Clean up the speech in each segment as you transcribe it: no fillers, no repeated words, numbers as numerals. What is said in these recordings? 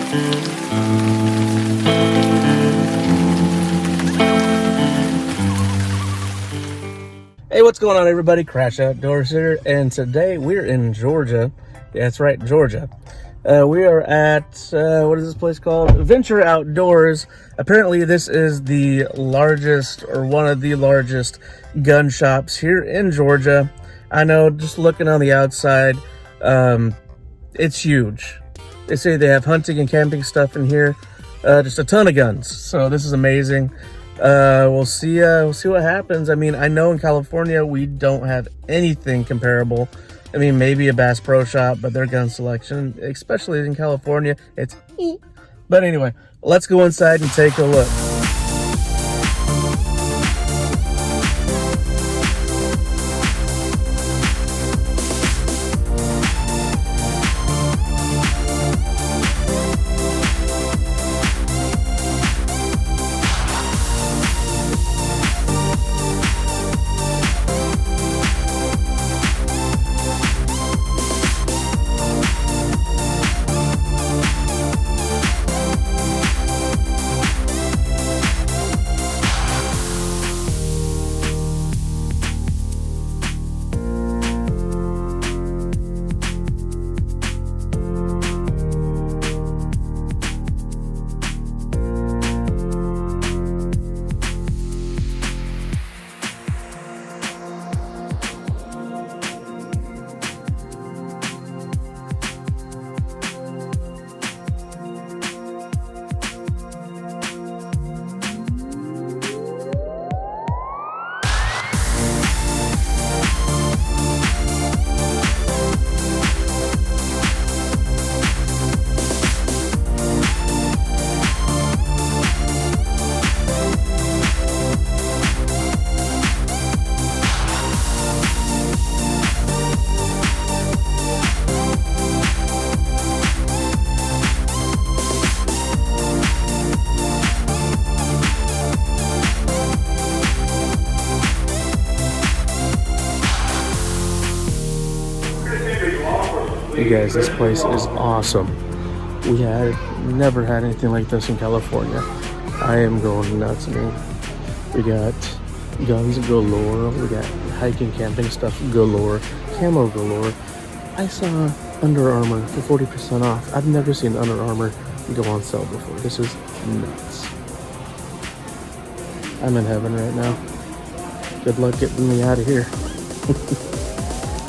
Hey, what's going on, everybody? Crash Outdoors here, and today we're in Georgia. Yeah, that's right, Georgia. We are at, what is this place called? Venture Outdoors. Apparently, this is the largest, or one of the largest gun shops here in Georgia. I know, just looking on the outside, it's huge. They say they have hunting and camping stuff in here, just a ton of guns. So this is amazing. We'll see what happens. I mean, I know in California we don't have anything comparable. I mean, maybe a Bass Pro Shop, but their gun selection, especially in California, it's but anyway, let's go inside and take a look. You guys, this place is awesome. We had never had anything like this in California. I am going nuts, man. We got guns galore. We got hiking, camping stuff galore. Camo galore. I saw Under Armour for 40% off. I've never seen Under Armour go on sale before. This is nuts. I'm in heaven right now. Good luck getting me out of here.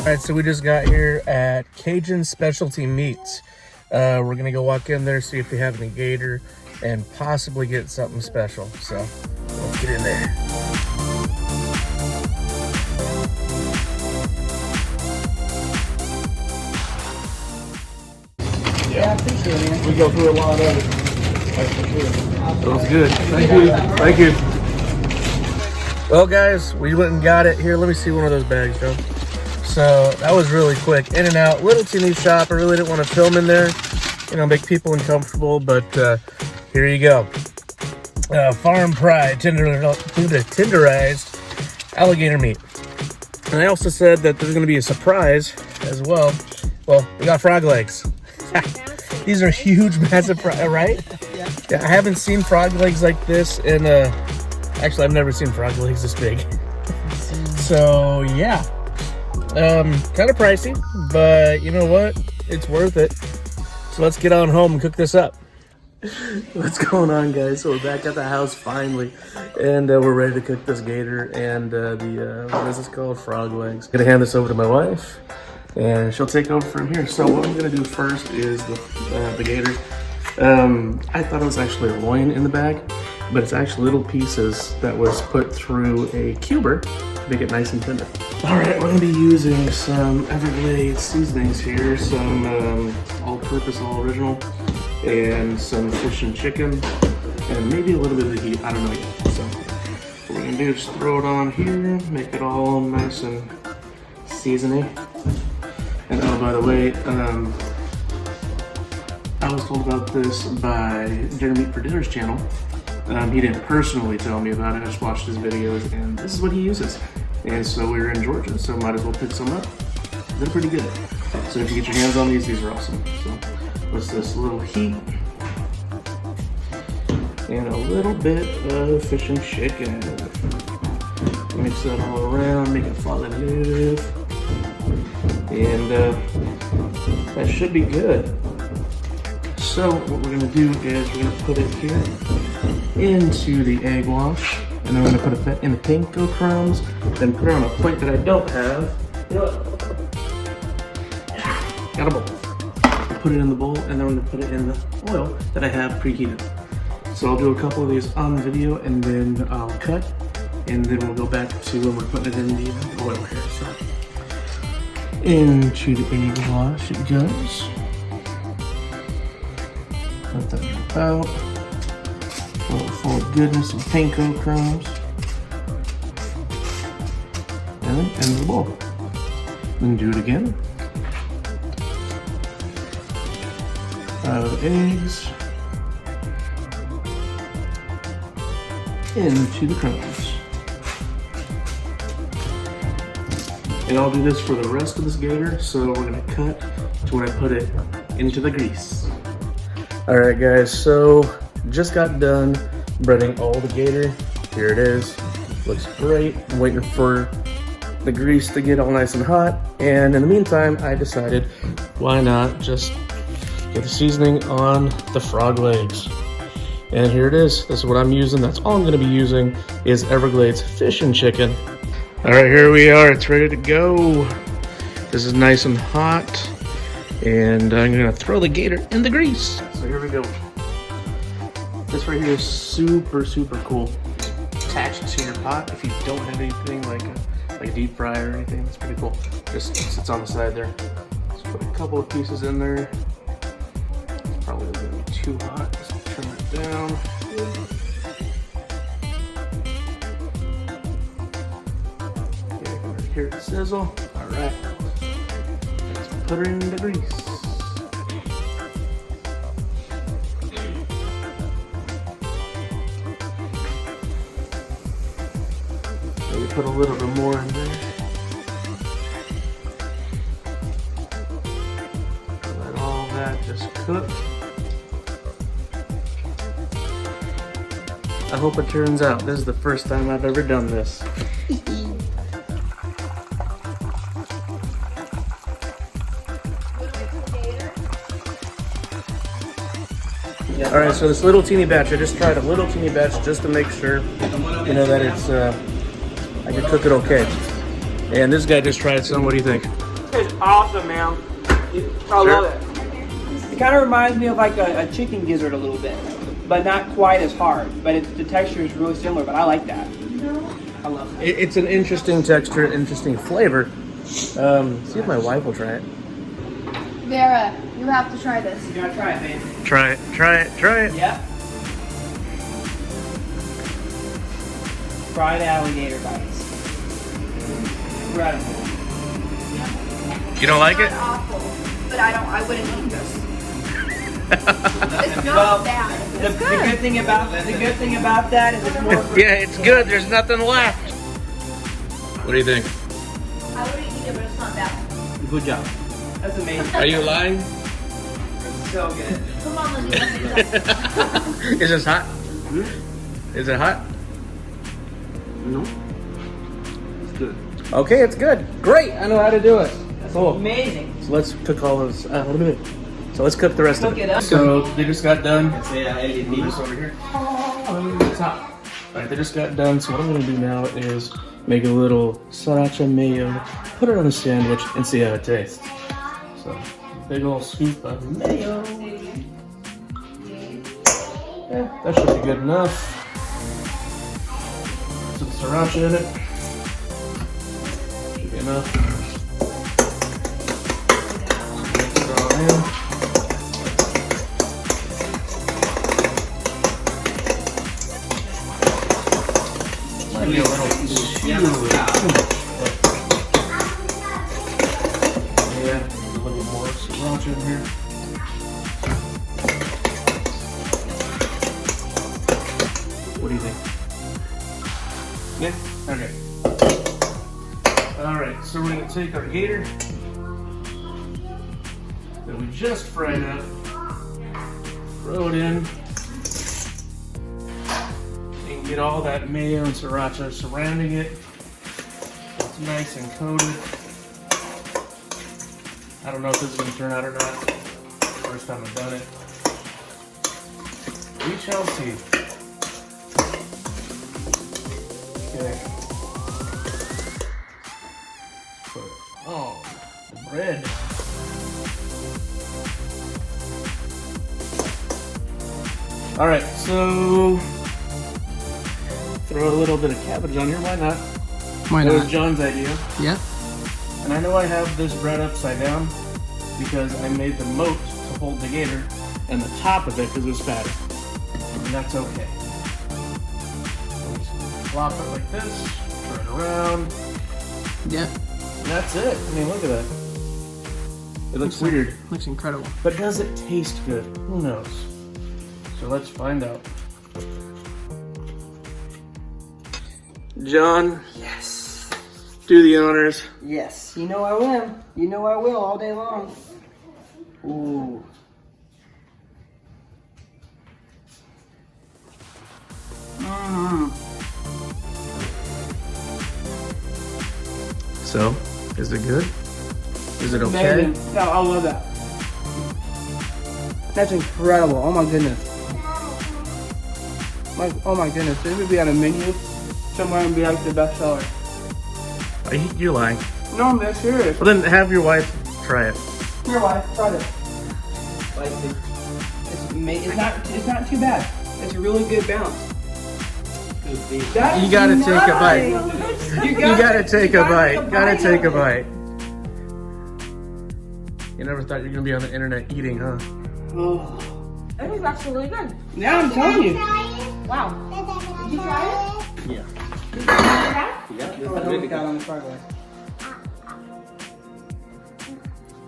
All right, so we just got here at Cajun Specialty Meats. We're gonna go walk in there, see if they have any gator, and possibly get something special. So let's get in there. Yeah, I appreciate it, man. We go through a lot of it. That was good. Thank you. Thank you. Well, guys, we went and got it. Here, let me see one of those bags, Joe. So that was really quick. In and out. Little teeny shop. I really didn't want to film in there, you know, make people uncomfortable. But here you go. Farm Pride tenderized alligator meat. And I also said that there's going to be a surprise as well. Well, we got frog legs. These are huge, massive, right? Yeah, I haven't seen frog legs like this in actually, I've never seen frog legs this big. So yeah, kind of pricey, but you know what? It's worth it. So let's get on home and cook this up. What's going on, guys? So we're back at the house finally, and we're ready to cook this gator and the what is this called? Frog legs. I'm gonna hand this over to my wife, and she'll take over from here. So what I'm gonna do first is the gator. I thought it was actually a loin in the bag, but it's actually little pieces that was put through a cuber to make it nice and tender. All right, we're gonna be using some Everglades seasonings here, some all-purpose, all-original, and some fish and chicken, and maybe a little bit of the heat, I don't know yet. So what we're gonna do is just throw it on here, make it all nice and seasoning. And oh, by the way, I was told about this by Dinner Meat for Dinner's channel. He didn't personally tell me about it, I just watched his videos, and this is what he uses. And so we were in Georgia, so might as well pick some up. They're pretty good. So if you get your hands on these are awesome. So what's this? A little heat, and a little bit of fish and chicken. Mix that all around, make it fall in loose. And that should be good. So what we're gonna do is we're gonna put it here into the egg wash, and then we're gonna put it in the panko crumbs, then put it on a plate that I don't have. You know what? Got a bowl. Put it in the bowl, and then we're gonna put it in the oil that I have preheated. So I'll do a couple of these on video, and then I'll cut, and then we'll go back to when we're putting it in the oil here. So into the egg wash it goes. Let that drip out. Full of goodness and panko crumbs. And then into the bowl. Then do it again. Eggs into the crumbs. And I'll do this for the rest of this gator, so we're gonna cut to when I put it into the grease. All right guys, so just got done breading all the gator. Here it is, looks great. I'm waiting for the grease to get all nice and hot. And in the meantime, I decided, why not just get the seasoning on the frog legs. And here it is. This is what I'm using. That's all I'm gonna be using is Everglades fish and chicken. All right, here we are. It's ready to go. This is nice and hot. And I'm gonna throw the gator in the grease. So here we go. This right here is super, super cool. Attached to your pot if you don't have anything like a deep fry or anything. It's pretty cool. Just sits on the side there. Let's put a couple of pieces in there. Probably gonna be too hot. Just turn it down. Okay, hear it sizzle. All right. Let's put her in the grease. Maybe put a little bit more in there. Let all that just cook. I hope it turns out. This is the first time I've ever done this. All right, so this little teeny batch, I just tried a little teeny batch just to make sure, you know, that it's, I can cook it okay. And this guy just tried some. What do you think? It's awesome, man. I love it. It kind of reminds me of like a chicken gizzard a little bit, but not quite as hard. But the texture is really similar, but I like that. I love it. It's an interesting texture, interesting flavor. See if my wife will try it. Vera, you have to try this. You gotta try it, man. Try it, try it, try it. Yep. Fried alligator bites. Incredible. You don't like it? It's not awful, but I wouldn't eat this. It's Well, not bad. The good thing about that is it's more. Yeah, it's good. There's nothing left. What do you think? I wouldn't eat it, but it's not bad. Good job. That's amazing. Are you lying? It's so good. Come on, Lindsay, let's do that. Is this hot? Is it hot? No. It's good. Okay, it's good. Great. I know how to do it. That's Cool. amazing. So let's cook all those. So let's cook the rest of Cook it. it up. So they just got done. Move this over here. Oh, top. All right, they just got done. So what I'm gonna do now is make a little sriracha mayo, put it on a sandwich, and see how it tastes. So big old scoop of mayo. Yeah, that should be good enough. Some sriracha in it. Should be enough. Mix it all in. Might be a little too much. Yeah, a little more sriracha in here. What do you think? Yeah? Okay. Alright, so we're going to take our gator that we just fried up, throw it in, Get all that mayo and sriracha surrounding it. It's nice and coated. I don't know if this is going to turn out or not. First time I've done it. We shall see. Okay. Put it on the bread. Alright, so throw a little bit of cabbage on here. Why not? Why That not? was John's idea. Yeah. And I know I have this bread upside down because I made the moat to hold the gator and the top of it because it's fatter. And that's okay. Just flop it like this, turn it around. Yeah. And that's it. I mean, look at that. It looks weird. Looks incredible. But does it taste good? Who knows? So let's find out. John. Yes. Do the honors. Yes. You know I will. You know I will all day long. Ooh. Mmm. So, is it good? Is it okay? Amazing. No, I love that. That's incredible. Oh my goodness. Oh my goodness. This would be on a menu somewhere and be like the best seller. You're lying. No, I'm dead serious. Well, then have your wife try it. Here, wife, try this. It's not too bad. It's a really good balance. You gotta take a bite. You gotta take a bite. Gotta take a bite. You never thought you were gonna be on the internet eating, huh? Oh. I think that's really good. Yeah, I'm telling you. Wow. Did you try it? Yeah. Did you try it? On the front leg.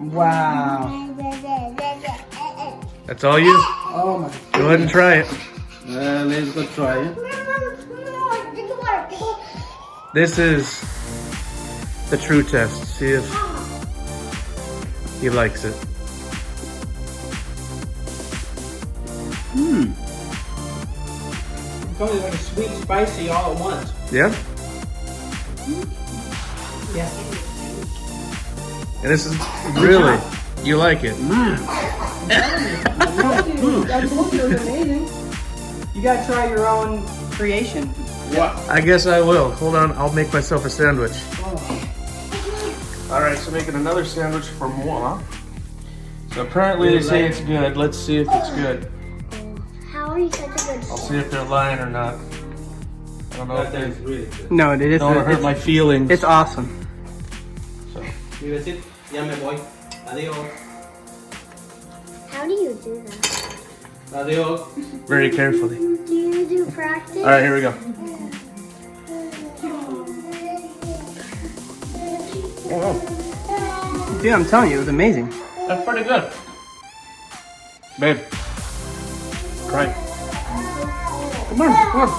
Wow. That's all you? Oh my. Go ahead and try it. Let's go try it. This is the true test. See if he likes it. It's only like a sweet, spicy all at once. Yeah? Yeah. And this is really, you like it. I told you it was amazing. You gotta try your own creation. Wow. I guess I will. Hold on, I'll make myself a sandwich. Oh. All right, so making another sandwich for moi. So apparently they say it's good. Let's see if it's good. How are you such a good I'll see if they're lying or not. I don't know if they Really good. No, it is. don't want to hurt my feelings. It's awesome. You will sit. Yeah, my boy. Adios. How do you do that? Adios. Very carefully. Do you do practice? All right, here we go. Oh, Dude, I'm telling you, it was amazing. that's pretty good. Babe, try it. Come on, come on.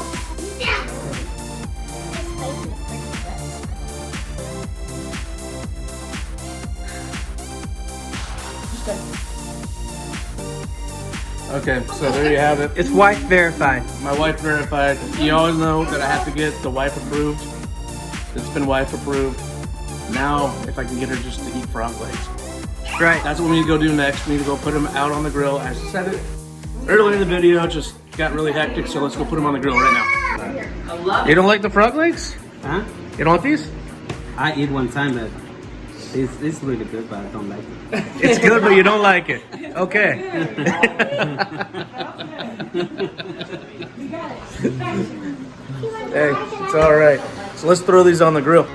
Okay, so there you have it. It's wife verified. My wife verified. You always know that I have to get the wife approved. It's been wife approved. Now, if I can get her just to eat frog legs. Right. That's what we need to go do next. We need to go put them out on the grill. I said it earlier in the video, just got really hectic, so let's go put them on the grill right now. I love You don't like the frog legs? Huh? You don't want these? I eat one time, but it's really good, but I don't like it. It's good, but you don't like it. Okay. Hey, it's all right. So let's throw these on the grill.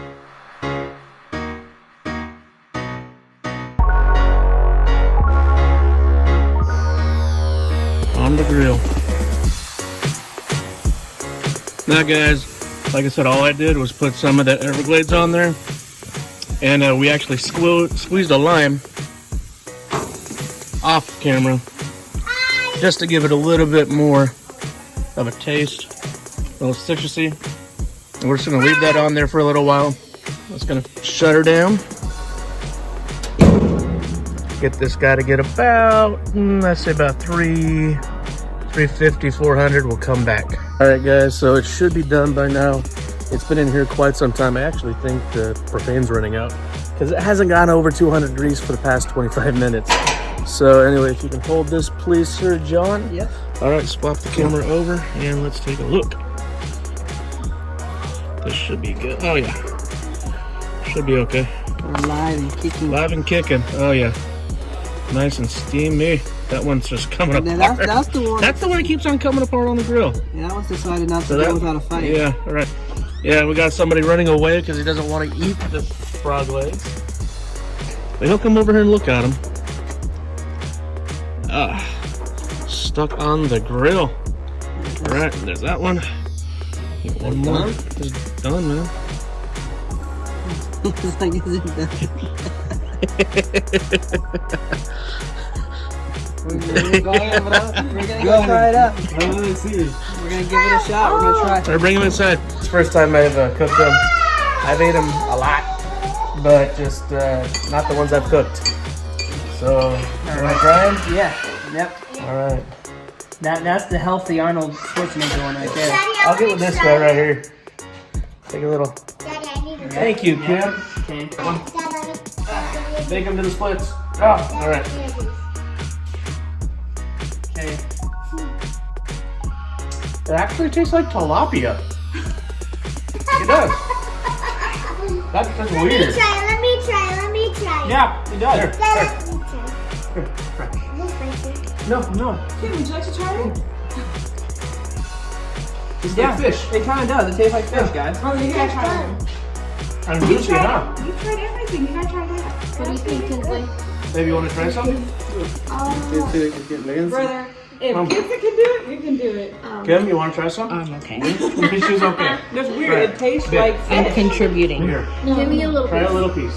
On the grill. Now guys, like I said, all I did was put some of that Everglades on there. And we actually squeezed a lime off camera just to give it a little bit more of a taste, a little citrusy. And we're just gonna leave that on there for a little while. It's gonna shut her down. Get this guy to get about, let's say about 3 350, 400, we'll come back. All right, guys, so it should be done by now. It's been in here quite some time. I actually think the propane's running out because it hasn't gone over 200 degrees for the past 25 minutes. So anyway, if you can hold this, please, Sir John. Yep. All right, swap the camera over and let's take a look. This should be good. Oh yeah, should be okay. We're live and kicking. Live and kicking. Oh yeah, nice and steamy. That one's just coming apart. That's the one. That's the one that keeps on coming apart on the grill. Yeah, that one's decided not to go without a fight. Yeah, all right. Yeah, we got somebody running away because he doesn't want to eat the frog legs. But he'll come over here and look at them. Stuck on the grill. All right, there's that one. Get one more. It's done, man. It's like, is it done? We're gonna go try it out. Let's see. We're gonna give it a shot. We're gonna try. All right, bring him inside. It's the first time I've cooked them. I've ate them a lot, but just not the ones I've cooked. So, you want to try them? Yeah. Yep. All right. That's the healthy Arnold Schwarzenegger one right there. I'll get with this guy right here. Take a little. Daddy, I need a Thank you, Kim. Okay. Make them to the splits. Oh, all right. Okay. It actually tastes like tilapia. It does. That's Let weird. me try. Yeah, it does. Here, Let here. me try. This spicy. No. Kim, would you like to try it? It's Yeah, like fish. It kind of does. It tastes like fish, guys. Oh, you gotta try it. I'm juicy, huh? You tried everything. You gotta try that. What do you think, Kinsley? Maybe you want to try some? Brother, if Kinsley can do it, we can do it. Kim, you want to try some? Okay. She's okay. That's weird. Right. It tastes Bit. like I'm fish. contributing. Here, Give me a little try a little piece.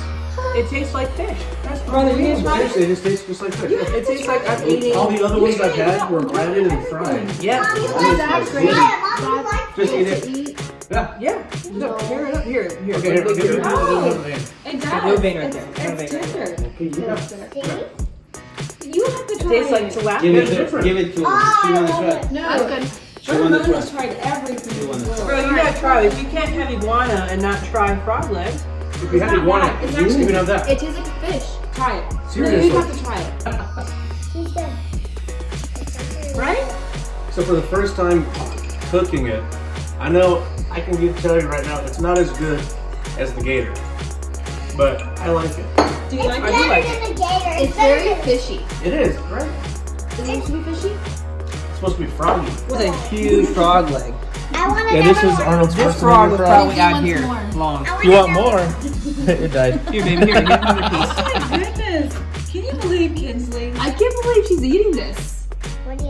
It tastes like fish. That's Brother, you can try it. Seriously, it just tastes just like fish. It tastes like I'm eating. All the other ones I've had were breaded and fried. Yeah. That's great. Just eat it. Yeah. Yeah. Look, here it up. Here. Okay, here. Give it a little bit. It No does. vein right there. No It's vein. tender. Okay, you got it. You have to It try tastes like it. tilapia. Give It's it different. to her. She wanna try. No. That's good. She wanna try. Mama's tried everything. You wanna Bro, you gotta try this. You can't have iguana and not try frog legs. If you had iguana, It's you actually- can have that. It tastes like fish. Try it. Seriously. No, you have to try it. Right? So for the first time cooking it, I know I can tell you right now, it's not as good as the gator, but I like it. Do you like I it? do like it. It's very fishy. It is, right? Is it supposed to be fishy? It's supposed to be froggy. It's a huge frog leg. I want Yeah, this is Arnold This frog Schwarzenegger was frog. probably He out wants here more. long. You want more? It died. Here, baby. Here, get another piece. Oh my goodness. Can you believe Kinsley? I can't believe she's eating this.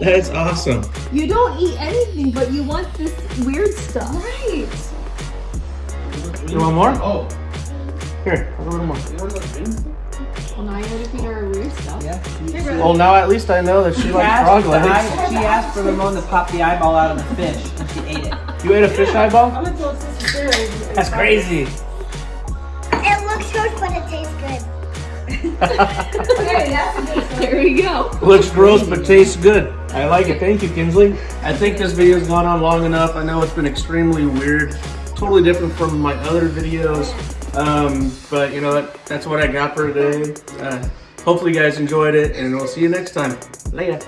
That's awesome. You don't eat anything, but you want this weird stuff. Right. You want more? Oh. Here, a little more. Well, now you know to feed her weird stuff. Yeah. Well, now at least I know that she likes frog legs. She asked for Ramon to pop the eyeball out of the fish, and she ate it. You ate a fish eyeball? I'm gonna tell Sister Sarah. That's crazy. It looks gross, but it tastes good. Okay, that's a good story. There we go. Looks gross but tastes good. I like it. Thank you, Kinsley. I think this video's gone on long enough. I know it's been extremely weird. Totally different from my other videos. But you know what? That's what I got for today. Hopefully you guys enjoyed it, and we'll see you next time. Later.